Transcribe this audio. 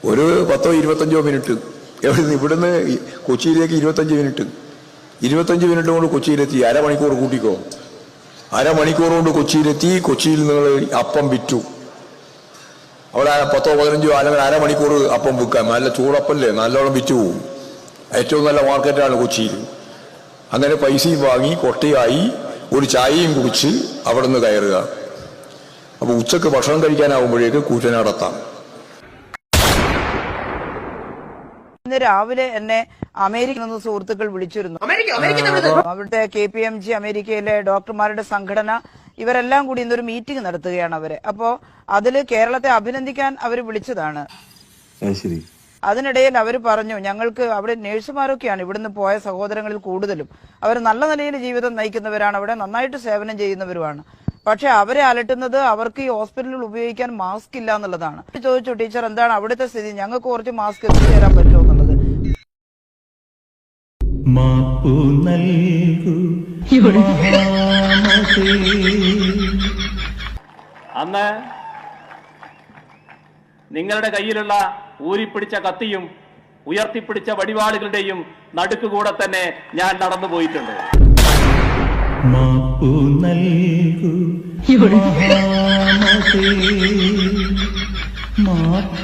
ഒരു 10-25 മിനിറ്റ്. ഇവിടുന്ന് കൊച്ചിയിലേക്ക് 25 മിനിറ്റ്. 25 മിനിറ്റ് കൊണ്ട് കൊച്ചിയിലെത്തി. അരമണിക്കൂർ കൂട്ടിക്കോ. അരമണിക്കൂർ കൊണ്ട് കൊച്ചിയിലെത്തി. കൊച്ചിയിൽ നിങ്ങൾ അപ്പം വിറ്റു. അവിടെ 10-15 അല്ലെങ്കിൽ അരമണിക്കൂർ അപ്പം വിൽക്കാം. നല്ല ചൂടപ്പല്ലേ, നല്ലോണം വിറ്റു പോകും. ഏറ്റവും നല്ല മാർക്കറ്റാണ് കൊച്ചിയിൽ. അങ്ങനെ പൈസയും വാങ്ങി കൊട്ടയായി ഒരു ചായയും കുടിച്ച് അവിടെ നിന്ന് കയറുക. അപ്പൊ ഉച്ചക്ക് ഭക്ഷണം കഴിക്കാനാവുമ്പോഴേക്ക് കൂറ്റനാടെത്താം. ഇന്ന് രാവിലെ എന്നെ അമേരിക്കയിൽ നിന്ന് സുഹൃത്തുക്കൾ വിളിച്ചിരുന്നു. അവിടുത്തെ KPMG അമേരിക്കയിലെ ഡോക്ടർമാരുടെ സംഘടന ഇവരെല്ലാം കൂടി ഇന്നൊരു മീറ്റിംഗ് നടത്തുകയാണ് അവര്. അപ്പോ അതില് കേരളത്തെ അഭിനന്ദിക്കാൻ അവർ വിളിച്ചതാണ്. അതിനിടയിൽ അവർ പറഞ്ഞു, ഞങ്ങൾക്ക് അവിടെ നഴ്സുമാരൊക്കെയാണ് ഇവിടുന്ന് പോയ സഹോദരങ്ങളിൽ കൂടുതലും. അവർ നല്ല നിലയിൽ ജീവിതം നയിക്കുന്നവരാണ്, അവിടെ നന്നായിട്ട് സേവനം ചെയ്യുന്നവരുമാണ്. പക്ഷെ അവരെ അലട്ടുന്നത് അവർക്ക് ഈ ഹോസ്പിറ്റലിൽ ഉപയോഗിക്കാൻ മാസ്ക് ഇല്ല എന്നുള്ളതാണ്. ചോദിച്ചു, ടീച്ചർ എന്താണ് അവിടുത്തെ സ്ഥിതി, ഞങ്ങൾക്ക് കുറച്ച് മാസ്ക് എത്തിച്ചേരാൻ പറ്റുമോ എന്നുള്ളത്. അന്ന് നിങ്ങളുടെ കയ്യിലുള്ള ഊരിപ്പിടിച്ച കത്തിയും ഉയർത്തിപ്പിടിച്ച വടിവാളുകളുടെയും നടുക്കുകൂടെ തന്നെ ഞാൻ നടന്നു പോയിട്ടുണ്ട്. മാപ്പു നൽകൂ മാപ്പു